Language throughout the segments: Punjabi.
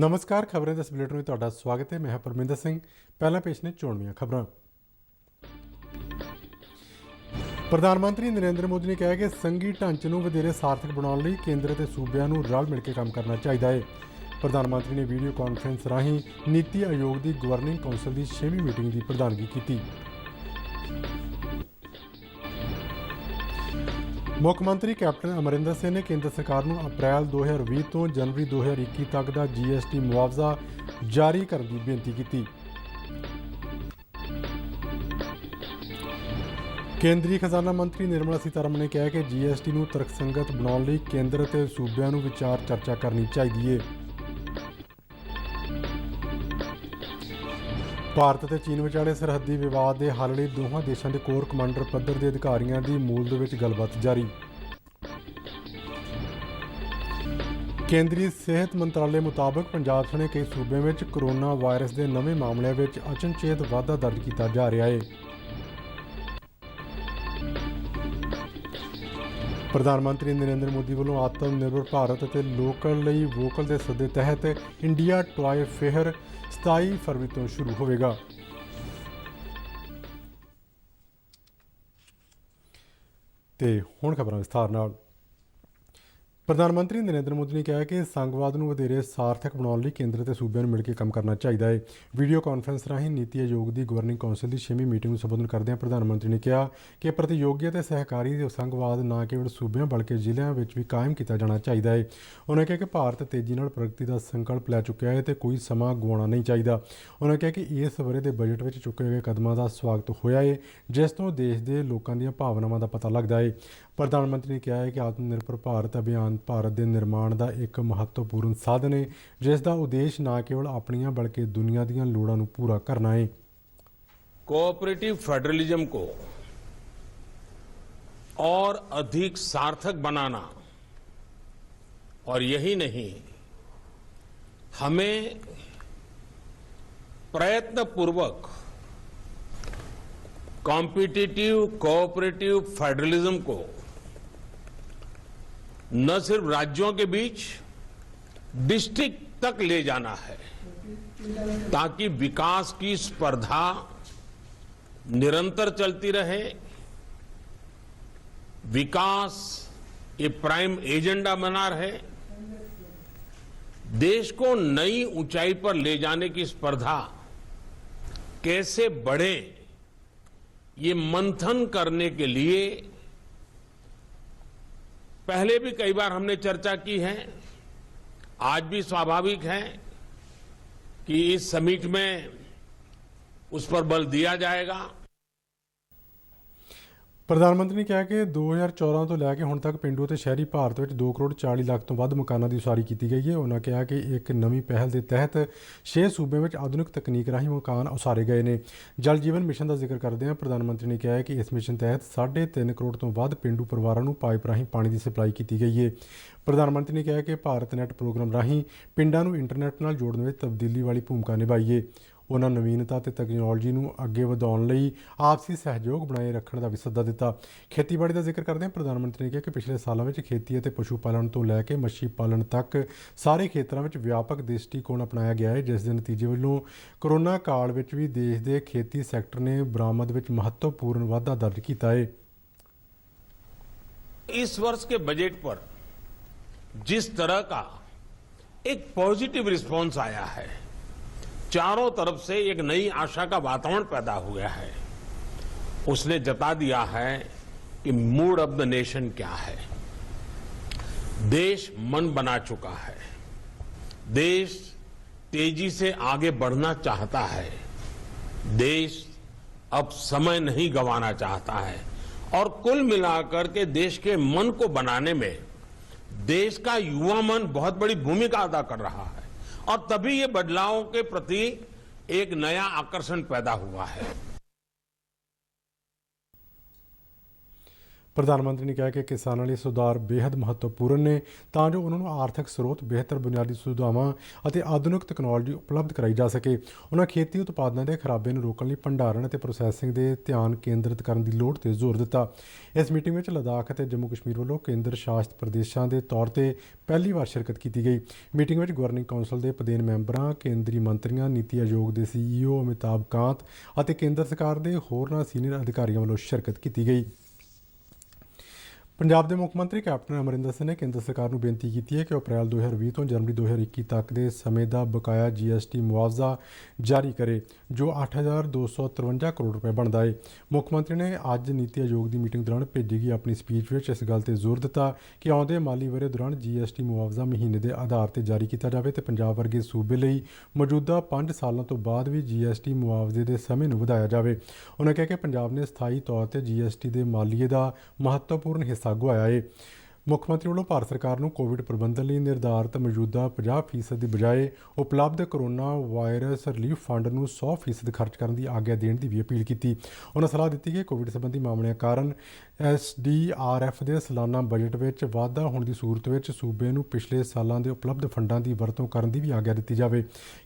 नमस्कार, खबरें दस बुलेटिन में तुहाडा स्वागत है। मैं परमिंदर सिंह। पहला पेश ने चोणवीआं खबरां। प्रधानमंत्री नरेंद्र मोदी ने कहा कि संघी ढांचे ਨੂੰ ਵਧੇਰੇ ਸਾਰਥਕ ਬਣਾਉਣ ਲਈ ਕੇਂਦਰ ਅਤੇ ਸੂਬਿਆਂ ਨੂੰ ਰਲ ਮਿਲ ਕੇ ਕੰਮ ਕਰਨਾ ਚਾਹੀਦਾ ਹੈ। ਪ੍ਰਧਾਨਮੰਤਰੀ ਨੇ ਵੀਡੀਓ ਕਾਨਫਰੰਸ ਰਾਹੀਂ ਨੀਤੀ ਆਯੋਗ ਦੀ ਗਵਰਨਿੰਗ ਕੌਂਸਲ ਦੀ 6ਵੀਂ ਮੀਟਿੰਗ ਦੀ ਪ੍ਰਧਾਨਗੀ ਕੀਤੀ। ਮੁੱਖ ਮੰਤਰੀ ਕੈਪਟਨ ਅਮਰਿੰਦਰ ਸਿੰਘ ਨੇ ਕੇਂਦਰ ਸਰਕਾਰ ਨੂੰ ਅਪ੍ਰੈਲ 2020 ਤੋਂ ਜਨਵਰੀ 2021 ਤੱਕ ਦਾ GST ਮੁਆਵਜ਼ਾ ਜਾਰੀ ਕਰਨ ਦੀ ਬੇਨਤੀ ਕੀਤੀ। ਕੇਂਦਰੀ ਖਜ਼ਾਨਾ ਮੰਤਰੀ ਨਿਰਮਲਾ ਸੀਤਾਰਮਨ ਨੇ ਕਿਹਾ ਕਿ GST ਨੂੰ ਤਰਕਸੰਗਤ ਬਣਾਉਣ ਲਈ ਕੇਂਦਰ ਅਤੇ ਸੂਬਿਆਂ ਨੂੰ ਵਿਚਾਰ ਚਰਚਾ ਕਰਨੀ ਚਾਹੀਦੀ ਹੈ। ਭਾਰਤ ਅਤੇ ਚੀਨ ਵਿਚਾਲੇ ਸਰਹੱਦੀ ਵਿਵਾਦ ਦੇ ਹੱਲ ਲਈ ਦੋਹਾਂ ਦੇਸ਼ਾਂ ਦੇ ਕੋਰ ਕਮਾਂਡਰ ਪੱਧਰ ਦੇ ਅਧਿਕਾਰੀਆਂ ਦੀ ਮੂਲਦ ਵਿੱਚ ਗੱਲਬਾਤ ਜਾਰੀ। ਕੇਂਦਰੀ ਸਿਹਤ ਮੰਤਰਾਲੇ ਮੁਤਾਬਕ ਪੰਜਾਬ ਸਣੇ ਕਈ ਸੂਬਿਆਂ ਵਿੱਚ ਕੋਰੋਨਾ ਵਾਇਰਸ ਦੇ ਨਵੇਂ ਮਾਮਲਿਆਂ ਵਿੱਚ ਅਚਨਚੇਤ ਵਾਧਾ ਦਰਜ ਕੀਤਾ ਜਾ ਰਿਹਾ ਹੈ। ਪ੍ਰਧਾਨ ਮੰਤਰੀ ਨਰਿੰਦਰ ਮੋਦੀ ਵੱਲੋਂ ਆਤਮ ਨਿਰਭਰ ਭਾਰਤ ਅਤੇ ਲੋਕਲ ਲਈ ਵੋਕਲ ਦੇ ਸੱਦੇ ਤਹਿਤ ਇੰਡੀਆ ਟੋਏ ਫੇਅਰ 27 ਫਰਵਰੀ ਤੋਂ ਸ਼ੁਰੂ ਹੋਵੇਗਾ। ਤੇ ਹੁਣ ਖਬਰਾਂ ਵਿਸਥਾਰ ਨਾਲ। ਪ੍ਰਧਾਨ ਮੰਤਰੀ ਨਰਿੰਦਰ ਮੋਦੀ ਨੇ ਕਿਹਾ ਕਿ ਸੰਘਵਾਦ ਨੂੰ ਵਧੇਰੇ ਸਾਰਥਕ ਬਣਾਉਣ ਲਈ ਕੇਂਦਰ ਅਤੇ ਸੂਬਿਆਂ ਨੂੰ ਮਿਲ ਕੇ ਕੰਮ ਕਰਨਾ ਚਾਹੀਦਾ ਹੈ। ਵੀਡੀਓ ਕਾਨਫਰੰਸ ਰਾਹੀਂ ਨੀਤੀ ਆਯੋਗ ਦੀ ਗਵਰਨਿੰਗ ਕੌਂਸਲ ਦੀ 6ਵੀਂ ਮੀਟਿੰਗ ਨੂੰ ਸੰਬੋਧਨ ਕਰਦਿਆਂ ਪ੍ਰਧਾਨ ਮੰਤਰੀ ਨੇ ਕਿਹਾ ਕਿ ਪ੍ਰਤੀਯੋਗੀ ਅਤੇ ਸਹਿਕਾਰੀ ਸੰਘਵਾਦ ਨਾ ਕੇਵਲ ਸੂਬਿਆਂ ਬਲਕਿ ਜ਼ਿਲ੍ਹਿਆਂ ਵਿੱਚ ਵੀ ਕਾਇਮ ਕੀਤਾ ਜਾਣਾ ਚਾਹੀਦਾ ਹੈ। ਉਨ੍ਹਾਂ ਕਿਹਾ ਕਿ ਭਾਰਤ ਤੇਜ਼ੀ ਨਾਲ ਪ੍ਰਗਤੀ ਦਾ ਸੰਕਲਪ ਲੈ ਚੁੱਕਿਆ ਹੈ ਤੇ ਕੋਈ ਸਮਾਂ ਗੁਆਉਣਾ ਨਹੀਂ ਚਾਹੀਦਾ। ਉਨ੍ਹਾਂ ਕਿਹਾ ਕਿ ਇਸ ਵਰ੍ਹੇ ਦੇ ਬਜਟ ਵਿੱਚ ਚੁੱਕੇ ਗਏ ਕਦਮਾਂ ਦਾ ਸਵਾਗਤ ਹੋਇਆ ਹੈ, ਜਿਸ ਤੋਂ ਦੇਸ਼ ਦੇ ਲੋਕਾਂ ਦੀਆਂ ਭਾਵਨਾਵਾਂ ਦਾ ਪਤਾ ਲੱਗਦਾ ਹੈ। ਪ੍ਰਧਾਨ ਮੰਤਰੀ ਨੇ ਕਿਹਾ ਹੈ ਕਿ ਆਤਮ ਨਿਰਭਰ ਭਾਰਤ ਅਭਿਆਨ ਭਾਰਤ ਦੇ ਨਿਰਮਾਣ ਦਾ ਇੱਕ ਮਹੱਤਵਪੂਰਨ ਸਾਧਨ ਹੈ, ਜਿਸ ਦਾ ਉਦੇਸ਼ ਨਾ ਕੇਵਲ ਆਪਣੀਆਂ ਬਲਕਿ ਦੁਨੀਆ ਦੀਆਂ ਲੋੜਾਂ ਨੂੰ ਪੂਰਾ ਕਰਨਾ ਹੈ। कोऑपरेटिव फेडरलिज्म को और अधिक सार्थक बनाना, और यही नहीं, हमें प्रयत्नपूर्वक कॉम्पिटिटिव कोऑपरेटिव फेडरलिज्म को न सिर्फ राज्यों के बीच डिस्ट्रिक्ट तक ले जाना है, ताकि विकास की स्पर्धा निरंतर चलती रहे, विकास ये प्राइम एजेंडा बना रहे, देश को नई ऊंचाई पर ले जाने की स्पर्धा कैसे बढ़े, ये मंथन करने के लिए पहले भी कई बार हमने चर्चा की है। आज भी स्वाभाविक है कि इस समिट में उस पर बल दिया जाएगा। ਪ੍ਰਧਾਨ ਮੰਤਰੀ ਨੇ ਕਿਹਾ ਕਿ 2014 ਤੋਂ ਲੈ ਕੇ ਹੁਣ ਤੱਕ ਪਿੰਡੂ ਅਤੇ ਸ਼ਹਿਰੀ ਭਾਰਤ ਵਿੱਚ 2 ਕਰੋੜ 40 ਲੱਖ ਤੋਂ ਵੱਧ ਮਕਾਨਾਂ ਦੀ ਉਸਾਰੀ ਕੀਤੀ ਗਈ ਹੈ। ਉਹਨਾਂ ਕਿਹਾ ਕਿ ਇੱਕ ਨਵੀਂ ਪਹਿਲ ਦੇ ਤਹਿਤ 6 ਸੂਬਿਆਂ ਵਿੱਚ ਆਧੁਨਿਕ ਤਕਨੀਕ ਰਾਹੀਂ ਮਕਾਨ ਉਸਾਰੇ ਗਏ ਨੇ। ਜਲ ਜੀਵਨ ਮਿਸ਼ਨ ਦਾ ਜ਼ਿਕਰ ਕਰਦਿਆਂ ਪ੍ਰਧਾਨ ਮੰਤਰੀ ਨੇ ਕਿਹਾ ਕਿ ਇਸ ਮਿਸ਼ਨ ਤਹਿਤ 3.5 ਕਰੋੜ ਤੋਂ ਵੱਧ ਪਿੰਡੂ ਪਰਿਵਾਰਾਂ ਨੂੰ ਪਾਈਪ ਰਾਹੀਂ ਪਾਣੀ ਦੀ ਸਪਲਾਈ ਕੀਤੀ ਗਈ ਹੈ। ਪ੍ਰਧਾਨ ਮੰਤਰੀ ਨੇ ਕਿਹਾ ਕਿ ਭਾਰਤ ਨੈੱਟ ਪ੍ਰੋਗਰਾਮ ਰਾਹੀਂ ਪਿੰਡਾਂ ਨੂੰ ਇੰਟਰਨੈੱਟ ਨਾਲ ਜੋੜਨ ਵਿੱਚ ਤਬਦੀਲੀ ਵਾਲੀ ਭੂਮਿਕਾ ਨਿਭਾਈ ਹੈ। ਉਹਨਾਂ ਨਵੀਨਤਾ ਅਤੇ ਤਕਨਾਲੋਜੀ ਨੂੰ ਅੱਗੇ ਵਧਾਉਣ ਲਈ ਆਪਸੀ ਸਹਿਯੋਗ ਬਣਾਏ ਰੱਖਣ ਦਾ ਵੀ ਸੱਦਾ ਦਿੱਤਾ। ਖੇਤੀਬਾੜੀ ਦਾ ਜ਼ਿਕਰ ਕਰਦਿਆਂ ਪ੍ਰਧਾਨ ਮੰਤਰੀ ਨੇ ਕਿਹਾ ਕਿ ਪਿਛਲੇ ਸਾਲਾਂ ਵਿੱਚ ਖੇਤੀ ਅਤੇ ਪਸ਼ੂ ਪਾਲਣ ਤੋਂ ਲੈ ਕੇ ਮੱਛੀ ਪਾਲਣ ਤੱਕ ਸਾਰੇ ਖੇਤਰਾਂ ਵਿੱਚ ਵਿਆਪਕ ਦ੍ਰਿਸ਼ਟੀਕੋਣ ਅਪਣਾਇਆ ਗਿਆ ਹੈ, ਜਿਸ ਦੇ ਨਤੀਜੇ ਵੱਲੋਂ ਕੋਰੋਨਾ ਕਾਲ ਵਿੱਚ ਵੀ ਦੇਸ਼ ਦੇ ਖੇਤੀ ਸੈਕਟਰ ਨੇ ਬਰਾਮਦ ਵਿੱਚ ਮਹੱਤਵਪੂਰਨ ਵਾਧਾ ਦਰਜ ਕੀਤਾ ਹੈ। इस वर्ष के बजट पर जिस तरह का एक पॉजिटिव रिस्पांस आया है, चारों तरफ से एक नई आशा का वातावरण पैदा हो गया है, उसने जता दिया है कि मूड ऑफ द नेशन क्या है। देश मन बना चुका है, देश तेजी से आगे बढ़ना चाहता है, देश अब समय नहीं गंवाना चाहता है, और कुल मिलाकर के देश के मन को बनाने में देश का युवा मन बहुत बड़ी भूमिका अदा कर रहा है, और तभी ये बदलावों के प्रति एक नया आकर्षण पैदा हुआ है। ਪ੍ਰਧਾਨ ਮੰਤਰੀ ਨੇ ਕਿਹਾ ਕਿ ਕਿਸਾਨਾਂ ਲਈ ਸੁਧਾਰ ਬੇहद ਮਹੱਤਵਪੂਰਨ ਨੇ ਤਾਂ ਜੋ ਉਹਨਾਂ ਨੂੰ ਆਰਥਿਕ ਸਰੋਤ, ਬਿਹਤਰ ਬੁਨਿਆਦੀ ਸੁਵਿਧਾਵਾਂ ਅਤੇ ਆਧੁਨਿਕ ਤਕਨਾਲੋਜੀ ਉਪਲਬਧ ਕਰਾਈ ਜਾ ਸਕੇ। ਉਹਨਾਂ ਖੇਤੀ ਉਤਪਾਦਾਂ ਦੇ ਖਰਾਬੇ ਨੂੰ ਰੋਕਣ ਲਈ ਭੰਡਾਰਨ ਅਤੇ ਪ੍ਰੋਸੈਸਿੰਗ ਦੇ ਧਿਆਨ ਕੇਂਦਰਿਤ ਕਰਨ ਦੀ ਲੋੜ ਤੇ ਜ਼ੋਰ ਦਿੱਤਾ। ਇਸ ਮੀਟਿੰਗ ਵਿੱਚ ਲੱਦਾਖ ਅਤੇ ਜੰਮੂ ਕਸ਼ਮੀਰ ਵੱਲੋਂ ਕੇਂਦਰ ਸ਼ਾਸਿਤ ਪ੍ਰਦੇਸ਼ਾਂ ਦੇ ਤੌਰ ਤੇ ਪਹਿਲੀ ਵਾਰ ਸ਼ਿਰਕਤ ਕੀਤੀ ਗਈ। ਮੀਟਿੰਗ ਵਿੱਚ ਗਵਰਨਿੰਗ ਕੌਂਸਲ ਦੇ ਪਦੇਨ ਮੈਂਬਰਾਂ, ਕੇਂਦਰੀ ਮੰਤਰੀਆਂ, ਨੀਤੀ ਆਯੋਗ ਦੇ CEO ਅਮਿਤਾਭ ਕਾਂਤ ਅਤੇ ਕੇਂਦਰ ਸਰਕਾਰ ਦੇ ਹੋਰਨਾਂ ਸੀਨੀਅਰ ਅਧਿਕਾਰੀਆਂ ਵੱਲੋਂ ਸ਼ਿਰਕਤ ਕੀਤੀ ਗਈ। ਪੰਜਾਬ ਦੇ ਮੁੱਖ ਮੰਤਰੀ ਕੈਪਟਨ ਅਮਰਿੰਦਰ ਸਿੰਘ ਨੇ ਕੇਂਦਰ ਸਰਕਾਰ ਨੂੰ ਬੇਨਤੀ ਕੀਤੀ ਹੈ ਕਿ ਉਹ ਅਪ੍ਰੈਲ 2020 ਤੋਂ ਜਨਵਰੀ 2021 ਤੱਕ ਦੇ ਸਮੇਂ ਦਾ ਬਕਾਇਆ GST ਮੁਆਵਜ਼ਾ ਜਾਰੀ ਕਰੇ, ਜੋ 8,253 ਕਰੋੜ ਰੁਪਏ ਬਣਦਾ ਹੈ। ਮੁੱਖ ਮੰਤਰੀ ਨੇ ਅੱਜ ਨੀਤੀ ਆਯੋਗ ਦੀ ਮੀਟਿੰਗ ਦੌਰਾਨ ਭੇਜੀ ਗਈ ਆਪਣੀ ਸਪੀਚ ਵਿੱਚ ਇਸ ਗੱਲ ਤੇ ਜ਼ੋਰ ਦਿੱਤਾ ਕਿ ਆਉਂਦੇ ਮਾਲੀ ਵਰ੍ਹੇ ਦੌਰਾਨ GST ਮੁਆਵਜ਼ਾ ਮਹੀਨੇ ਦੇ ਆਧਾਰ ਤੇ ਜਾਰੀ ਕੀਤਾ ਜਾਵੇ ਤੇ ਪੰਜਾਬ ਵਰਗੇ ਸੂਬੇ ਲਈ ਮੌਜੂਦਾ 5 ਸਾਲਾਂ ਤੋਂ ਬਾਅਦ ਵੀ GST ਮੁਆਵਜ਼ੇ ਦੇ ਸਮੇਂ ਨੂੰ ਵਧਾਇਆ ਜਾਵੇ। ਉਹਨਾਂ ਕਿਹਾ ਕਿ ਪੰਜਾਬ ਨੇ ਸਥਾਈ ਤੌਰ ਤੇ GST ਦੇ ਮਾਲੀਏ ਦਾ ਮਹੱਤਵਪੂਰਨ ਹਿੱਸਾ ਗੁਆਇਆ ਹੈ। ਮੁੱਖ ਮੰਤਰੀ ਵੱਲੋਂ ਭਾਰਤ ਸਰਕਾਰ ਨੂੰ ਕੋਵਿਡ ਪ੍ਰਬੰਧਨ ਲਈ ਨਿਰਧਾਰਤ ਮੌਜੂਦਾ 50% ਦੀ ਬਜਾਏ ਉਪਲਬਧ ਕਰੋਨਾ ਵਾਇਰਸ ਰਿਲੀਫ ਫੰਡ ਨੂੰ 100% ਖਰਚ ਕਰਨ ਦੀ ਆਗਿਆ ਦੇਣ ਦੀ ਵੀ ਅਪੀਲ ਕੀਤੀ। ਉਹਨਾਂ ਸਲਾਹ ਦਿੱਤੀ ਕਿ ਕੋਵਿਡ ਸੰਬੰਧੀ ਮਾਮਲਿਆਂ ਕਾਰਨ SDRF ਦੇ ਸਾਲਾਨਾ ਬਜਟ ਵਿੱਚ ਵਾਧਾ ਹੋਣ ਦੀ ਸੂਰਤ ਵਿੱਚ ਸੂਬੇ ਨੂੰ ਪਿਛਲੇ ਸਾਲਾਂ ਦੇ ਉਪਲਬਧ ਫੰਡਾਂ ਦੀ ਵਰਤੋਂ ਕਰਨ ਦੀ ਵੀ ਆਗਿਆ ਦਿੱਤੀ ਜਾਵੇ।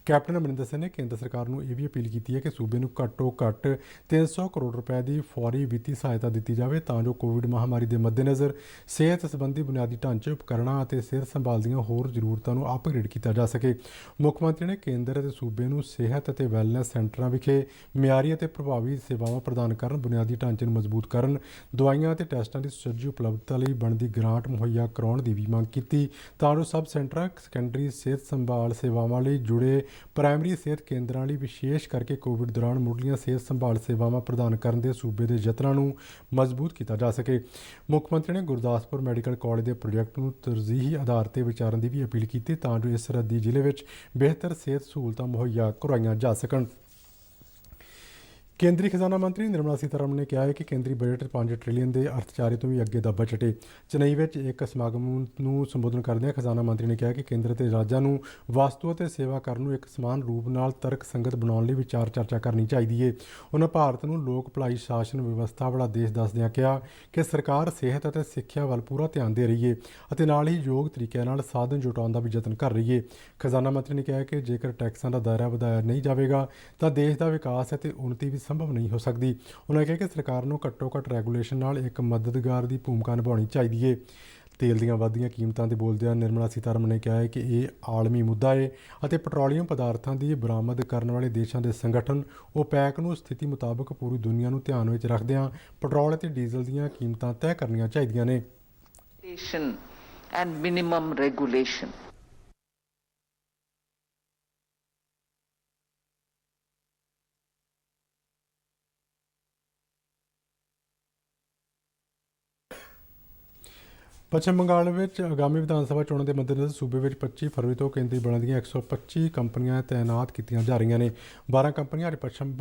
ਕੈਪਟਨ ਅਮਰਿੰਦਰ ਸਿੰਘ ਨੇ ਕੇਂਦਰ ਸਰਕਾਰ ਨੂੰ ਇਹ ਵੀ ਅਪੀਲ ਕੀਤੀ ਹੈ ਕਿ ਸੂਬੇ ਨੂੰ ਘੱਟੋ ਘੱਟ 300 ਕਰੋੜ ਰੁਪਏ ਦੀ ਫੌਰੀ ਵਿੱਤੀ ਸਹਾਇਤਾ ਦਿੱਤੀ ਜਾਵੇ ਤਾਂ ਜੋ ਕੋਵਿਡ ਮਹਾਮਾਰੀ ਦੇ ਮੱਦੇਨਜ਼ਰ ਸਿਹਤ ਸੰਬੰਧੀ ਬੁਨਿਆਦੀ ਢਾਂਚੇ, ਉਪਕਰਨਾਂ ਅਤੇ ਸਿਹਤ ਸੰਭਾਲ ਦੀਆਂ ਹੋਰ ਜ਼ਰੂਰਤਾਂ ਨੂੰ ਅਪਗ੍ਰੇਡ ਕੀਤਾ ਜਾ ਸਕੇ। ਮੁੱਖ ਮੰਤਰੀ ਨੇ ਕੇਂਦਰ ਅਤੇ ਸੂਬੇ ਨੂੰ ਸਿਹਤ ਅਤੇ ਵੈਲਨੈਸ ਸੈਂਟਰਾਂ ਵਿਖੇ ਮਿਆਰੀ ਅਤੇ ਪ੍ਰਭਾਵੀ ਸੇਵਾਵਾਂ ਪ੍ਰਦਾਨ ਕਰਨ, ਬੁਨਿਆਦੀ ਢਾਂਚੇ ਨੂੰ ਮਜ਼ਬੂਤ ਕਰਨ, ਦਵਾਈਆਂ ਅਤੇ ਟੈਸਟਾਂ ਦੀ ਸੁਚੱਜੀ ਉਪਲਬਧਤਾ ਲਈ ਬਣਦੀ ਗ੍ਰਾਂਟ ਮੁਹੱਈਆ ਕਰਾਉਣ ਦੀ ਵੀ ਮੰਗ ਕੀਤੀ ਤਾਂ ਜੋ ਸਬ ਸੈਂਟਰਾਂ, ਸੈਕੰਡਰੀ ਸਿਹਤ ਸੰਭਾਲ ਸੇਵਾਵਾਂ ਲਈ ਜੁੜੇ ਪ੍ਰਾਇਮਰੀ ਸਿਹਤ ਕੇਂਦਰਾਂ ਲਈ ਵਿਸ਼ੇਸ਼ ਕਰਕੇ ਕੋਵਿਡ ਦੌਰਾਨ ਮੁੱਢਲੀਆਂ ਸਿਹਤ ਸੰਭਾਲ ਸੇਵਾਵਾਂ ਪ੍ਰਦਾਨ ਕਰਨ ਦੇ ਸੂਬੇ ਦੇ ਯਤਨਾਂ ਨੂੰ ਮਜ਼ਬੂਤ ਕੀਤਾ ਜਾ ਸਕੇ। ਮੁੱਖ ਮੰਤਰੀ ਨੇ ਗੁਰਦਾਸਪੁਰ ਮੈਡੀਕਲ ਕਾਲਜ ਦੇ ਪ੍ਰੋਜੈਕਟ ਨੂੰ ਤਰਜੀਹੀ ਆਧਾਰ ਤੇ ਵਿਚਾਰਨ ਦੀ ਵੀ ਅਪੀਲ ਕੀਤੀ ਤਾਂ ਜੋ ਇਸ ਸਰਹੱਦੀ ਜ਼ਿਲ੍ਹੇ ਵਿੱਚ ਬਿਹਤਰ ਸਿਹਤ ਸਹੂਲਤਾਂ ਮੁਹੱਈਆ ਕਰਵਾਈਆਂ ਜਾ ਸਕਣ। ਕੇਂਦਰੀ ਖਜ਼ਾਨਾ ਮੰਤਰੀ ਨਿਰਮਲਾ ਸੀਤਾਰਮਨ ਨੇ ਕਿਹਾ ਹੈ ਕਿ ਕੇਂਦਰੀ ਬਜਟ 5 ਟ੍ਰਿਲੀਅਨ ਦੇ ਅਰਥਚਾਰੇ ਤੋਂ ਵੀ ਅੱਗੇ ਦਾ ਬਜਟ ਹੈ। ਚੇਨਈ ਵਿੱਚ ਇੱਕ ਸਮਾਗਮ ਨੂੰ ਸੰਬੋਧਨ ਕਰਦਿਆਂ ਖਜ਼ਾਨਾ ਮੰਤਰੀ ਨੇ ਕਿਹਾ ਕਿ ਕੇਂਦਰ ਅਤੇ ਰਾਜਾਂ ਨੂੰ ਵਸਤੂ ਅਤੇ ਸੇਵਾ ਕਰ ਨੂੰ ਇੱਕ ਸਮਾਨ ਰੂਪ ਨਾਲ ਤਰਕ ਸੰਗਤ ਬਣਾਉਣ ਲਈ ਵਿਚਾਰ ਚਰਚਾ ਕਰਨੀ ਚਾਹੀਦੀ ਹੈ। ਉਹਨਾਂ ਭਾਰਤ ਨੂੰ ਲੋਕ ਭਲਾਈ ਸ਼ਾਸਨ ਵਿਵਸਥਾ ਵਾਲਾ ਦੇਸ਼ ਦੱਸਦਿਆਂ ਕਿਹਾ ਕਿ ਸਰਕਾਰ ਸਿਹਤ ਅਤੇ ਸਿੱਖਿਆ ਵੱਲ ਪੂਰਾ ਧਿਆਨ ਦੇ ਰਹੀ ਹੈ ਅਤੇ ਨਾਲ ਹੀ ਯੋਗ ਤਰੀਕਿਆਂ ਨਾਲ ਸਾਧਨ ਜੁਟਾਉਣ ਦਾ ਵੀ ਯਤਨ ਕਰ ਰਹੀ ਹੈ। ਖਜ਼ਾਨਾ ਮੰਤਰੀ ਨੇ ਕਿਹਾ ਕਿ ਜੇਕਰ ਟੈਕਸਾਂ ਦਾ ਦਾਇਰਾ ਵਧਾਇਆ ਨਹੀਂ ਜਾਵੇਗਾ ਤਾਂ ਦੇਸ਼ ਦਾ ਵਿਕਾਸ ਅਤੇ ਉੱਨਤੀ ਵੀ ਸੰਭਵ ਨਹੀਂ ਹੋ ਸਕਦੀ। ਉਹਨਾਂ ਕਿਹਾ ਕਿ ਸਰਕਾਰ ਨੂੰ ਘੱਟੋ ਘੱਟ ਰੈਗੂਲੇਸ਼ਨ ਨਾਲ ਇੱਕ ਮਦਦਗਾਰ ਦੀ ਭੂਮਿਕਾ ਨਿਭਾਉਣੀ ਚਾਹੀਦੀ ਹੈ। ਤੇਲ ਦੀਆਂ ਵੱਧਦੀਆਂ ਕੀਮਤਾਂ 'ਤੇ ਬੋਲਦਿਆਂ ਨਿਰਮਲਾ ਸੀਤਾਰਮਨ ਨੇ ਕਿਹਾ ਹੈ ਕਿ ਇਹ ਆਲਮੀ ਮੁੱਦਾ ਹੈ ਅਤੇ ਪੈਟਰੋਲੀਅਮ ਪਦਾਰਥਾਂ ਦੀ ਬਰਾਮਦ ਕਰਨ ਵਾਲੇ ਦੇਸ਼ਾਂ ਦੇ ਸੰਗਠਨ OPEC ਨੂੰ ਸਥਿਤੀ ਮੁਤਾਬਕ ਪੂਰੀ ਦੁਨੀਆ ਨੂੰ ਧਿਆਨ ਵਿੱਚ ਰੱਖਦਿਆਂ ਪੈਟਰੋਲ ਅਤੇ ਡੀਜ਼ਲ ਦੀਆਂ ਕੀਮਤਾਂ ਤੈਅ ਕਰਨੀਆਂ ਚਾਹੀਦੀਆਂ ਨੇ। And minimum regulation. ਪੱਛਮ ਬੰਗਾਲ ਵਿੱਚ ਆਗਾਮੀ ਵਿਧਾਨ ਸਭਾ ਚੋਣਾਂ ਦੇ ਮੱਦੇਨਜ਼ਰ ਸੂਬੇ ਵਿੱਚ 25 ਫਰਵਰੀ ਤੋਂ ਕੇਂਦਰੀ ਬਲਾਂ ਦੀਆਂ 125 ਕੰਪਨੀਆਂ ਤੈਨਾਤ ਕੀਤੀਆਂ ਜਾ ਰਹੀਆਂ ਨੇ। 12 ਕੰਪਨੀਆਂ ਅੱਜ ਪੱਛਮ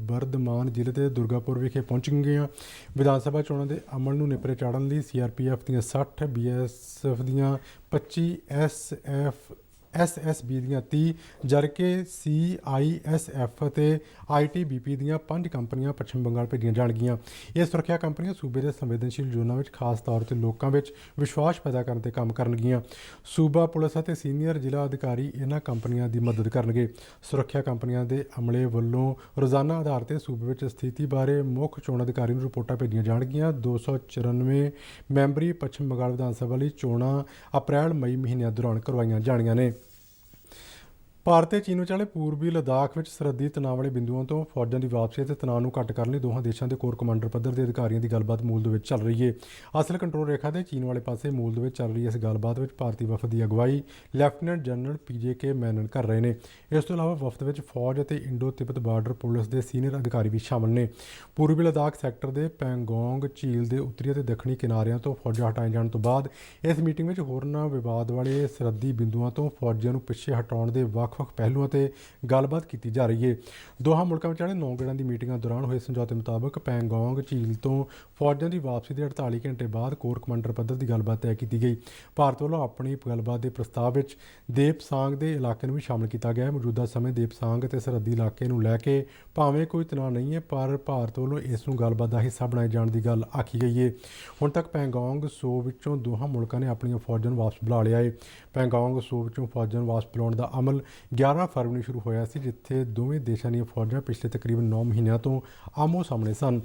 ਬਰਧਮਾਨ ਜ਼ਿਲ੍ਹੇ ਦੇ ਦੁਰਗਾਪੁਰ ਵਿਖੇ ਪਹੁੰਚਣਗੀਆਂ। ਵਿਧਾਨ ਸਭਾ ਚੋਣਾਂ ਦੇ ਅਮਲ ਨੂੰ ਨੇਪਰੇ ਚਾੜ੍ਹਨ ਲਈ CRPF ਦੀਆਂ 60, BSF ਦੀਆਂ 25, SSB ਦੀਆਂ 30, ਜਦਕਿ CISF ਅਤੇ ITBP ਦੀਆਂ 5 ਕੰਪਨੀਆਂ ਪੱਛਮ ਬੰਗਾਲ ਭੇਜੀਆਂ ਜਾਣਗੀਆਂ। ਇਹ ਸੁਰੱਖਿਆ ਕੰਪਨੀਆਂ ਸੂਬੇ ਦੇ ਸੰਵੇਦਨਸ਼ੀਲ ਜ਼ੋਨਾਂ ਵਿੱਚ ਖਾਸ ਤੌਰ ਤੇ ਲੋਕਾਂ ਵਿੱਚ ਵਿਸ਼ਵਾਸ ਪੈਦਾ ਕਰਨ ਤੇ ਕੰਮ ਕਰਨਗੀਆਂ। ਸੂਬਾ ਪੁਲਿਸ ਅਤੇ ਸੀਨੀਅਰ ਜ਼ਿਲ੍ਹਾ ਅਧਿਕਾਰੀ ਇਹਨਾਂ ਕੰਪਨੀਆਂ ਦੀ ਮਦਦ ਕਰਨਗੇ। ਸੁਰੱਖਿਆ ਕੰਪਨੀਆਂ ਦੇ ਅਮਲੇ ਵੱਲੋਂ ਰੋਜ਼ਾਨਾ ਆਧਾਰ ਤੇ ਸੂਬੇ ਵਿੱਚ ਸਥਿਤੀ ਬਾਰੇ ਮੁੱਖ ਚੋਣ ਅਧਿਕਾਰੀ ਨੂੰ ਰਿਪੋਰਟਾਂ ਭੇਜੀਆਂ ਜਾਣਗੀਆਂ। 294 ਮੈਂਬਰੀ ਪੱਛਮ ਬੰਗਾਲ ਵਿਧਾਨ ਸਭਾ ਲਈ ਚੋਣਾਂ ਅਪ੍ਰੈਲ-ਮਈ ਮਹੀਨਿਆਂ ਦੌਰਾਨ ਕਰਵਾਈਆਂ ਜਾਣੀਆਂ ਨੇ। ਭਾਰਤ ਅਤੇ ਚੀਨ ਵਿਚਾਲੇ ਪੂਰਬੀ ਲੱਦਾਖ ਵਿੱਚ ਸਰਹੱਦੀ ਤਣਾਅ ਵਾਲੇ ਬਿੰਦੂਆਂ ਤੋਂ ਫੌਜਾਂ ਦੀ ਵਾਪਸੀ ਅਤੇ ਤਣਾਅ ਨੂੰ ਘੱਟ ਕਰਨ ਲਈ ਦੋਹਾਂ ਦੇਸ਼ਾਂ ਦੇ ਕੋਰ ਕਮਾਂਡਰ ਪੱਧਰ ਦੇ ਅਧਿਕਾਰੀਆਂ ਦੀ ਗੱਲਬਾਤ ਮੂਲਦੁ ਵਿੱਚ ਚੱਲ ਰਹੀ ਹੈ। ਅਸਲ ਕੰਟਰੋਲ ਰੇਖਾ ਦੇ ਚੀਨ ਵਾਲੇ ਪਾਸੇ ਮੂਲਦੁ ਵਿੱਚ ਚੱਲ ਰਹੀ ਇਸ ਗੱਲਬਾਤ ਵਿੱਚ ਭਾਰਤੀ ਵਫਦ ਦੀ ਅਗਵਾਈ ਲੈਫਟੀਨੈਂਟ ਜਨਰਲ PJK ਮੈਨਨ ਕਰ ਰਹੇ ਨੇ। ਇਸ ਤੋਂ ਇਲਾਵਾ ਵਫਦ ਵਿੱਚ ਫੌਜ ਅਤੇ ਇੰਡੋ ਤਿੱਬਤ ਬਾਰਡਰ ਪੁਲਿਸ ਦੇ ਸੀਨੀਅਰ ਅਧਿਕਾਰੀ ਵੀ ਸ਼ਾਮਲ ਨੇ। ਪੂਰਬੀ ਲੱਦਾਖ ਸੈਕਟਰ ਦੇ ਪੈਂਗੋਂਗ ਝੀਲ ਦੇ ਉੱਤਰੀ ਅਤੇ ਦੱਖਣੀ ਕਿਨਾਰਿਆਂ ਤੋਂ ਫੌਜਾਂ ਹਟਾਏ ਜਾਣ ਤੋਂ ਬਾਅਦ ਇਸ ਮੀਟਿੰਗ ਵਿੱਚ ਹੋਰਨਾਂ ਵਿਵਾਦ ਵਾਲੇ ਸਰਹੱਦੀ ਬਿੰਦੂਆਂ ਤੋਂ ਫੌਜੀਆਂ ਨੂੰ ਪਿੱਛੇ ਹਟਾਉਣ ਦੇ ਵੱਖ-ਵੱਖ ਪਹਿਲੂਆਂ ਤੇ ਗੱਲਬਾਤ ਕੀਤੀ ਜਾ ਰਹੀ ਹੈ। ਦੋਹਾਂ ਮੁਲਕਾਂ ਵਿਚਾਲੇ 9 ਗੇੜਾਂ ਦੀ ਮੀਟਿੰਗਾਂ ਦੌਰਾਨ ਹੋਏ ਸਮਝੌਤੇ ਮੁਤਾਬਕ ਪੈਂਗੋਂਗ ਝੀਲ ਤੋਂ ਫੌਜਾਂ ਦੀ ਵਾਪਸੀ ਦੇ 48 ਘੰਟੇ ਬਾਅਦ ਕੋਰ ਕਮਾਂਡਰ ਪੱਧਰ ਦੀ ਗੱਲਬਾਤ ਤੈਅ ਕੀਤੀ ਗਈ। ਭਾਰਤ ਵੱਲੋਂ ਆਪਣੀ ਗੱਲਬਾਤ ਦੇ ਪ੍ਰਸਤਾਵ ਵਿੱਚ ਦੇਪਸਾਂਗ ਦੇ ਇਲਾਕੇ ਨੂੰ ਵੀ ਸ਼ਾਮਲ ਕੀਤਾ ਗਿਆ ਹੈ। ਮੌਜੂਦਾ ਸਮੇਂ ਦੇਪਸਾਂਗ ਅਤੇ ਸਰਹੱਦੀ ਇਲਾਕੇ ਨੂੰ ਲੈ ਕੇ ਭਾਵੇਂ ਕੋਈ ਤਣਾਅ ਨਹੀਂ ਹੈ, ਪਰ ਭਾਰਤ ਵੱਲੋਂ ਇਸ ਨੂੰ ਗੱਲਬਾਤ ਦਾ ਹਿੱਸਾ ਬਣਾਏ ਜਾਣ ਦੀ ਗੱਲ ਆਖੀ ਗਈ ਹੈ। ਹੁਣ ਤੱਕ ਪੈਂਗੋਂਗ ਸੋ ਵਿੱਚੋਂ ਦੋਹਾਂ ਮੁਲਕਾਂ ਨੇ ਆਪਣੀਆਂ ਫੌਜਾਂ ਨੂੰ ਵਾਪਸ ਬੁਲਾ ਲਿਆ ਹੈ। ਪੈਂਗੋਂਗ ਸੋ ਵਿੱਚੋਂ ਫੌਜਾਂ ਨੂੰ ਵਾਪਸ ਬੁਲਾਉਣ ਦਾ ਅਮਲ 11 ਫਰਵਰੀ ਨੂੰ ਸ਼ੁਰੂ ਹੋਇਆ ਸੀ, ਜਿੱਥੇ ਦੋਵੇਂ ਦੇਸ਼ਾਂ ਦੀਆਂ ਫੌਜਾਂ ਪਿਛਲੇ ਤਕਰੀਬਨ 9 ਮਹੀਨਿਆਂ ਤੋਂ ਆਮੋ ਸਾਹਮਣੇ ਸਨ।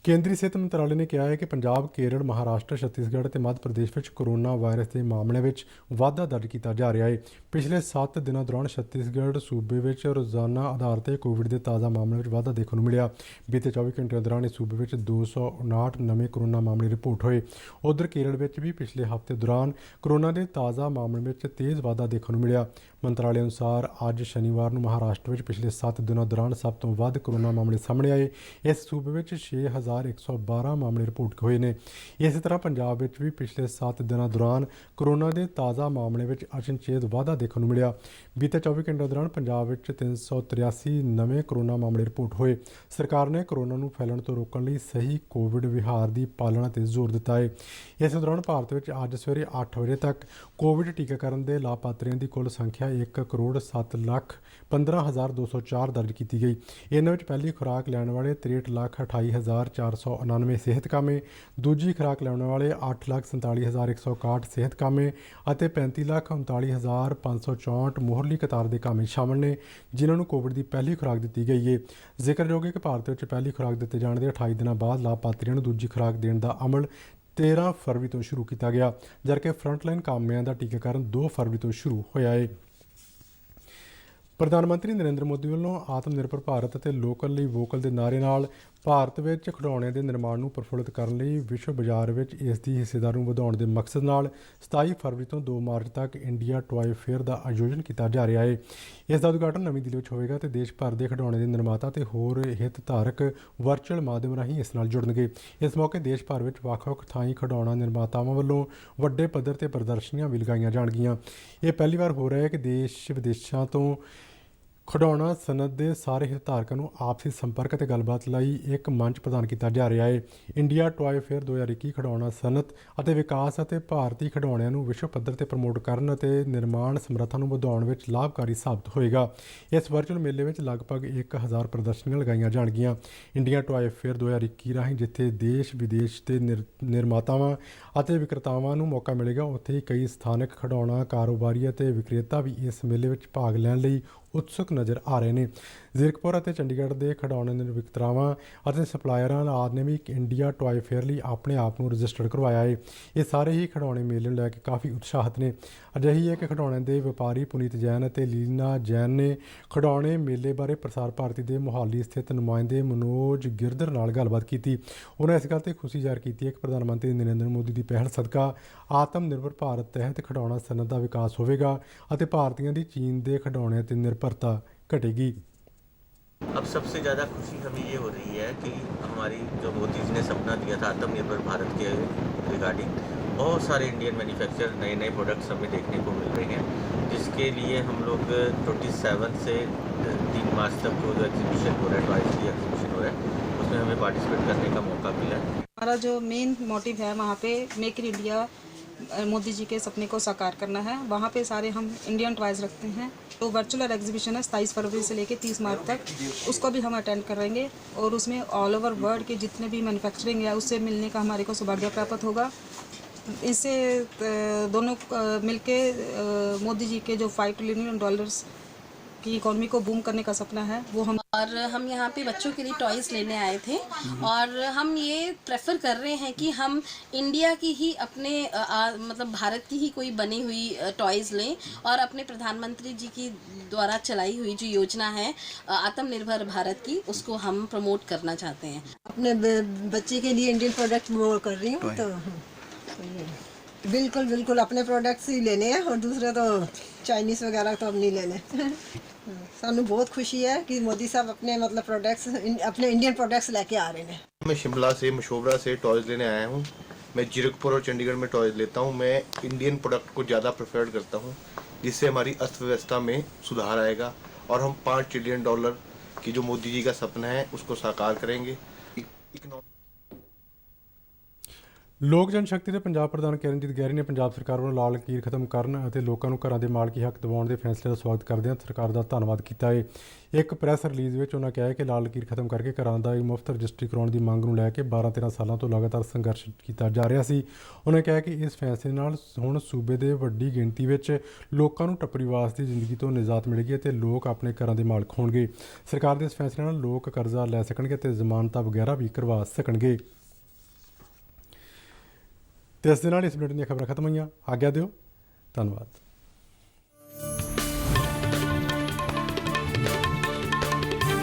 ਕੇਂਦਰੀ ਸਿਹਤ ਮੰਤਰਾਲੇ ਨੇ ਕਿਹਾ ਹੈ ਕਿ ਪੰਜਾਬ, ਕੇਰਲ, ਮਹਾਰਾਸ਼ਟਰ, ਛੱਤੀਸਗੜ੍ਹ ਅਤੇ ਮੱਧ ਪ੍ਰਦੇਸ਼ ਵਿੱਚ ਕੋਰੋਨਾ ਵਾਇਰਸ ਦੇ ਮਾਮਲਿਆਂ ਵਿੱਚ ਵਾਧਾ ਦਰਜ ਕੀਤਾ ਜਾ ਰਿਹਾ ਹੈ। ਪਿਛਲੇ 7 ਦਿਨਾਂ ਦੌਰਾਨ ਛੱਤੀਸਗੜ੍ਹ ਸੂਬੇ ਵਿੱਚ ਰੋਜ਼ਾਨਾ ਆਧਾਰ 'ਤੇ ਕੋਵਿਡ ਦੇ ਤਾਜ਼ਾ ਮਾਮਲਿਆਂ ਵਿੱਚ ਵਾਧਾ ਦੇਖਣ ਨੂੰ ਮਿਲਿਆ। ਬੀਤੇ 24 ਘੰਟਿਆਂ ਦੌਰਾਨ ਇਸ ਸੂਬੇ ਵਿੱਚ 259 ਨਵੇਂ ਕੋਰੋਨਾ ਮਾਮਲੇ ਰਿਪੋਰਟ ਹੋਏ। ਉੱਧਰ ਕੇਰਲ ਵਿੱਚ ਵੀ ਪਿਛਲੇ ਹਫ਼ਤੇ ਦੌਰਾਨ ਕੋਰੋਨਾ ਦੇ ਤਾਜ਼ਾ ਮਾਮਲਿਆਂ ਵਿੱਚ ਤੇਜ਼ ਵਾਧਾ ਦੇਖਣ ਨੂੰ ਮਿਲਿਆ। ਮੰਤਰਾਲੇ ਅਨੁਸਾਰ ਅੱਜ ਸ਼ਨੀਵਾਰ ਨੂੰ ਮਹਾਰਾਸ਼ਟਰ ਵਿੱਚ ਪਿਛਲੇ 7 ਦਿਨਾਂ ਦੌਰਾਨ ਸਭ ਤੋਂ ਵੱਧ ਕੋਰੋਨਾ ਮਾਮਲੇ ਸਾਹਮਣੇ ਆਏ। ਇਸ ਸੂਬੇ ਵਿੱਚ 6112 ਮਾਮਲੇ ਰਿਪੋਰਟ ਹੋਏ ਨੇ। ਇਸੇ ਤਰ੍ਹਾਂ ਪੰਜਾਬ ਵਿੱਚ ਵੀ ਪਿਛਲੇ 7 ਦਿਨਾਂ ਦੌਰਾਨ ਕੋਰੋਨਾ ਦੇ ਤਾਜ਼ਾ ਮਾਮਲੇ ਵਿੱਚ ਅਚਨਚੇਤ ਵਾਧਾ ਦੇਖਣ ਨੂੰ ਮਿਲਿਆ। ਬੀਤੇ 24 ਘੰਟਿਆਂ ਦੌਰਾਨ ਪੰਜਾਬ ਵਿੱਚ 383 ਨਵੇਂ ਕੋਰੋਨਾ ਮਾਮਲੇ ਰਿਪੋਰਟ ਹੋਏ। ਸਰਕਾਰ ਨੇ ਕੋਰੋਨਾ ਨੂੰ ਫੈਲਣ ਤੋਂ ਰੋਕਣ ਲਈ ਸਹੀ ਕੋਵਿਡ ਵਿਹਾਰ ਦੀ ਪਾਲਣਾ 'ਤੇ ਜ਼ੋਰ ਦਿੱਤਾ ਹੈ। ਇਸ ਦੌਰਾਨ ਭਾਰਤ ਵਿੱਚ ਅੱਜ ਸਵੇਰੇ 8 ਵਜੇ ਤੱਕ ਕੋਵਿਡ ਟੀਕਾਕਰਨ ਦੇ ਲਾਭਪਾਤਰੀਆਂ ਦੀ ਕੁੱਲ ਸੰਖਿਆ 1,07,15,204 ਦਰਜ ਕੀਤੀ ਗਈ। ਇਹਨਾਂ ਵਿੱਚ ਪਹਿਲੀ ਖੁਰਾਕ ਲੈਣ ਵਾਲੇ 63,28,499 ਸਿਹਤਕਾਮੇ, ਦੂਜੀ ਖੁਰਾਕ ਲੈਣ ਵਾਲੇ 8,47,161 ਸਿਹਤਕਾਮੇ ਅਤੇ 35,39,564 ਮੋਹਰਲੀ ਕਤਾਰ ਦੇ ਕਾਮੇ ਸ਼ਾਮਲ ਨੇ, ਜਿਨ੍ਹਾਂ ਨੂੰ ਕੋਵਿਡ ਦੀ ਪਹਿਲੀ ਖੁਰਾਕ ਦਿੱਤੀ ਗਈ ਹੈ। ਜ਼ਿਕਰਯੋਗ ਹੈ ਕਿ ਭਾਰਤ ਵਿੱਚ ਪਹਿਲੀ ਖੁਰਾਕ ਦਿੱਤੇ ਜਾਣ ਦੇ 28 ਦਿਨਾਂ ਬਾਅਦ ਲਾਭਪਾਤਰੀਆਂ ਨੂੰ ਦੂਜੀ ਖੁਰਾਕ ਦੇਣ ਦਾ ਅਮਲ 13 ਫਰਵਰੀ ਤੋਂ ਸ਼ੁਰੂ ਕੀਤਾ ਗਿਆ, ਜਦਕਿ ਫਰੰਟਲਾਈਨ ਕਾਮਿਆਂ ਦਾ ਟੀਕਾਕਰਨ 2 ਫਰਵਰੀ ਤੋਂ ਸ਼ੁਰੂ ਹੋਇਆ ਹੈ। ਪ੍ਰਧਾਨ ਮੰਤਰੀ ਨਰਿੰਦਰ ਮੋਦੀ ਵੱਲੋਂ ਆਤਮ ਨਿਰਭਰ ਭਾਰਤ ਅਤੇ ਲੋਕਲ ਲਈ ਵੋਕਲ ਦੇ ਨਾਅਰੇ ਨਾਲ ਭਾਰਤ ਵਿੱਚ ਖਿਡੌਣਿਆਂ ਦੇ ਨਿਰਮਾਣ ਨੂੰ ਪ੍ਰਫੁੱਲਿਤ ਕਰਨ ਲਈ ਵਿਸ਼ਵ ਬਾਜ਼ਾਰ ਵਿੱਚ ਇਸ ਦੀ ਹਿੱਸੇਦਾਰੀ ਨੂੰ ਵਧਾਉਣ ਦੇ ਮਕਸਦ ਨਾਲ 27 ਫਰਵਰੀ ਤੋਂ 2 ਮਾਰਚ ਤੱਕ ਇੰਡੀਆ ਟੌਏ ਫੇਅਰ ਦਾ ਆਯੋਜਨ ਕੀਤਾ ਜਾ ਰਿਹਾ ਹੈ। ਇਸ ਦਾ ਉਦਘਾਟਨ ਨਵੀਂ ਦਿੱਲੀ ਵਿੱਚ ਹੋਵੇਗਾ ਅਤੇ ਦੇਸ਼ ਭਰ ਦੇ ਖਿਡੌਣੇ ਦੇ ਨਿਰਮਾਤਾ ਅਤੇ ਹੋਰ ਹਿੱਤਧਾਰਕ ਵਰਚੁਅਲ ਮਾਧਿਅਮ ਰਾਹੀਂ ਇਸ ਨਾਲ ਜੁੜਨਗੇ। ਇਸ ਮੌਕੇ ਦੇਸ਼ ਭਰ ਵਿੱਚ ਵੱਖ-ਵੱਖ ਥਾਈਂ ਖਿਡੌਣਾ ਨਿਰਮਾਤਾਵਾਂ ਵੱਲੋਂ ਵੱਡੇ ਪੱਧਰ 'ਤੇ ਪ੍ਰਦਰਸ਼ਨੀਆਂ ਵੀ ਲਗਾਈਆਂ ਜਾਣਗੀਆਂ। ਇਹ ਪਹਿਲੀ ਵਾਰ ਹੋ ਰਿਹਾ ਹੈ ਕਿ ਦੇਸ਼ ਵਿਦੇਸ਼ਾਂ ਤੋਂ ਖਿਡੌਣਾ ਸਨਅਤ ਦੇ ਸਾਰੇ ਹਿਤਧਾਰਕਾਂ ਨੂੰ ਆਪਸੀ ਸੰਪਰਕ ਅਤੇ ਗੱਲਬਾਤ ਲਈ ਇੱਕ ਮੰਚ ਪ੍ਰਦਾਨ ਕੀਤਾ ਜਾ ਰਿਹਾ ਹੈ। ਇੰਡੀਆ ਟੌਏ ਫੇਅਰ 2021 ਖਿਡੌਣਾ ਸਨਅਤ ਅਤੇ ਵਿਕਾਸ ਅਤੇ ਭਾਰਤੀ ਖਿਡੌਣਿਆਂ ਨੂੰ ਵਿਸ਼ਵ ਪੱਧਰ 'ਤੇ ਪ੍ਰਮੋਟ ਕਰਨ ਅਤੇ ਨਿਰਮਾਣ ਸਮਰੱਥਾ ਨੂੰ ਵਧਾਉਣ ਵਿੱਚ ਲਾਭਕਾਰੀ ਸਾਬਤ ਹੋਏਗਾ। ਇਸ ਵਰਚੁਅਲ ਮੇਲੇ ਵਿੱਚ ਲਗਭਗ 1000 ਪ੍ਰਦਰਸ਼ਨੀਆਂ ਲਗਾਈਆਂ ਜਾਣਗੀਆਂ। ਇੰਡੀਆ ਟੌਏ ਫੇਅਰ 2021 ਰਾਹੀਂ ਜਿੱਥੇ ਦੇਸ਼ ਵਿਦੇਸ਼ ਦੇ ਨਿਰਮਾਤਾਵਾਂ ਅਤੇ ਵਿਕਰੇਤਾਵਾਂ ਨੂੰ ਮੌਕਾ ਮਿਲੇਗਾ, ਉੱਥੇ ਹੀ ਕਈ ਸਥਾਨਕ ਖਿਡੌਣਾ ਕਾਰੋਬਾਰੀ ਅਤੇ ਵਿਕਰੇਤਾ ਵੀ ਇਸ ਮੇਲੇ ਵਿੱਚ ਭਾਗ ਲੈਣ ਲਈ ਉਤਸੁਕ ਨਜ਼ਰ ਆ ਰਹੇ ਨੇ। ਜ਼ੀਰਕਪੁਰ ਅਤੇ ਚੰਡੀਗੜ੍ਹ ਦੇ ਖਿਡੌਣੇ ਵਿਕਰੇਤਾਵਾਂ ਅਤੇ ਸਪਲਾਇਰਾਂ ਆਦਿ ਨੇ ਵੀ ਇੰਡੀਆ ਟੌਏ ਫੇਅਰ ਲਈ ਆਪਣੇ ਆਪ ਨੂੰ ਰਜਿਸਟਰ ਕਰਵਾਇਆ ਹੈ। ਇਹ ਸਾਰੇ ਹੀ ਖਿਡੌਣੇ ਮੇਲੇ ਨੂੰ ਲੈ ਕੇ ਕਾਫੀ ਉਤਸ਼ਾਹਿਤ ਨੇ। ਅਜਿਹੀ ਇੱਕ ਖਿਡੌਣੇ ਦੇ ਵਪਾਰੀ ਪੁਨੀਤ ਜੈਨ ਅਤੇ ਲੀਨਾ ਜੈਨ ਨੇ ਖਿਡੌਣੇ ਮੇਲੇ ਬਾਰੇ ਪ੍ਰਸਾਰ ਭਾਰਤੀ ਦੇ ਮੁਹਾਲੀ ਸਥਿਤ ਨੁਮਾਇੰਦੇ ਮਨੋਜ ਗਿਰਧਰ ਨਾਲ ਗੱਲਬਾਤ ਕੀਤੀ। ਉਹਨਾਂ ਇਸ ਗੱਲ 'ਤੇ ਖੁਸ਼ੀ ਜ਼ਾਹਰ ਕੀਤੀ ਹੈ ਕਿ ਪ੍ਰਧਾਨ ਮੰਤਰੀ ਨਰਿੰਦਰ ਮੋਦੀ ਦੀ ਪਹਿਲ ਸਦਕਾ ਆਤਮ ਨਿਰਭਰ ਭਾਰਤ ਤਹਿਤ ਖਿਡੌਣਾ ਸਨਅਤ ਦਾ ਵਿਕਾਸ ਹੋਵੇਗਾ ਅਤੇ ਭਾਰਤੀਆਂ ਦੀ ਚੀਨ ਦੇ ਖਿਡੌਣਿਆਂ 'ਤੇ ਨਿਰਭਰਤਾ ਘਟੇਗੀ। अब सबसे ज़्यादा खुशी हमें ये हो रही है कि हमारी जो मोदी जी ने सपना दिया था आत्मनिर्भर भारत के रिगार्डिंग, बहुत सारे इंडियन मैन्युफैक्चर नए प्रोडक्ट्स हमें देखने को मिल रहे हैं, जिसके लिए हम लोग 27 से 3 मार्च तक जो एग्जीबिशन हो रहा है, टॉयज़ की एग्जीबिशन हो रहा है, उसमें हमें पार्टिसिपेट करने का मौका मिला है। हमारा जो मेन मोटिव है वहाँ पे make in India, Modi ji के सपने को साकार करना है। वहाँ पे सारे हम इंडियन टॉयज़ रखते हैं। तो वर्चुअल एग्जीबिशन है 27 फरवरी से लेकर 30 मार्च तक, उसको भी हम अटेंड करेंगे और उसमें ऑल ओवर वर्ल्ड के जितने भी मैन्युफैक्चरिंग है उससे मिलने का हमारे को सौभाग्य प्राप्त होगा। इससे दोनों मिलके मोदी जी के जो $5 ट्रिलियन की इकोनॉमी को बूम करने का सपना है वो हम और हम यहाँ पे बच्चों के लिए टॉयज़ लेने आए थे और हम ये प्रेफर कर रहे हैं कि हम इंडिया की ही अपने मतलब भारत की ही कोई बनी हुई टॉयज़ लें और अपने प्रधानमंत्री जी की द्वारा चलाई हुई जो योजना है आत्मनिर्भर भारत की, उसको हम प्रमोट करना चाहते हैं। अपने बच्चे के लिए इंडियन प्रोडक्ट वो कर रही हूँ, तो बिल्कुल अपने प्रोडक्ट्स ही लेने हैं और दूसरे तो चाइनीज़ वगैरह तो अब नहीं लेने। सानू बहुत खुशी है कि मोदी साहब अपने मतलब प्रोडक्ट्स अपने इंडियन प्रोडक्ट्स लेके आ रहे हैं। मैं शिमला से मशोबरा से टॉयज़ लेने आया हूँ। मैं जीरकपुर और चंडीगढ़ में टॉयज़ लेता हूँ। मैं इंडियन प्रोडक्ट को ज़्यादा प्रेफर्ड करता हूँ जिससे हमारी अर्थव्यवस्था में सुधार आएगा और हम $5 ट्रिलियन की जो मोदी जी का सपना है उसको साकार करेंगे। ਲੋਕ ਜਨਸ਼ਕਤੀ ਦੇ ਪੰਜਾਬ ਪ੍ਰਧਾਨ ਕਿਰਨਜੀਤ ਗੈਰੀ ਨੇ ਪੰਜਾਬ ਸਰਕਾਰ ਵੱਲੋਂ ਲਾਲ ਲਕੀਰ ਖਤਮ ਕਰਨ ਅਤੇ ਲੋਕਾਂ ਨੂੰ ਘਰਾਂ ਦੇ ਮਾਲਕੀ ਹੱਕ ਦਿਵਾਉਣ ਦੇ ਫੈਸਲੇ ਦਾ ਸਵਾਗਤ ਕਰਦਿਆਂ ਸਰਕਾਰ ਦਾ ਧੰਨਵਾਦ ਕੀਤਾ ਹੈ। ਇੱਕ ਪ੍ਰੈਸ ਰਿਲੀਜ਼ ਵਿੱਚ ਉਹਨਾਂ ਕਿਹਾ ਕਿ ਲਾਲ ਲਕੀਰ ਖਤਮ ਕਰਕੇ ਘਰਾਂ ਦਾ ਮੁਫਤ ਰਜਿਸਟਰੀ ਕਰਾਉਣ ਦੀ ਮੰਗ ਨੂੰ ਲੈ ਕੇ 12-13 ਸਾਲਾਂ ਤੋਂ ਲਗਾਤਾਰ ਸੰਘਰਸ਼ ਕੀਤਾ ਜਾ ਰਿਹਾ ਸੀ। ਉਹਨਾਂ ਕਿਹਾ ਕਿ ਇਸ ਫੈਸਲੇ ਨਾਲ ਹੁਣ ਸੂਬੇ ਦੇ ਵੱਡੀ ਗਿਣਤੀ ਵਿੱਚ ਲੋਕਾਂ ਨੂੰ ਟੱਪਰੀਵਾਸ ਦੀ ਜ਼ਿੰਦਗੀ ਤੋਂ ਨਿਜਾਤ ਮਿਲੇਗੀ ਅਤੇ ਲੋਕ ਆਪਣੇ ਘਰਾਂ ਦੇ ਮਾਲਕ ਹੋਣਗੇ। ਸਰਕਾਰ ਦੇ ਇਸ ਫੈਸਲੇ ਨਾਲ ਲੋਕ ਕਰਜ਼ਾ ਲੈ ਸਕਣਗੇ ਅਤੇ ਜ਼ਮਾਨਤਾਂ ਵਗੈਰਾ ਵੀ ਕਰਵਾ ਸਕਣਗੇ। ਤੇ ਇਸ ਦੇ ਨਾਲ ਇਸ ਬੁਲੇਟਿਨ ਦੀਆਂ ਖਬਰਾਂ ਖਤਮ ਹੋਈਆਂ। ਆਗਿਆ ਦਿਓ। ਧੰਨਵਾਦ।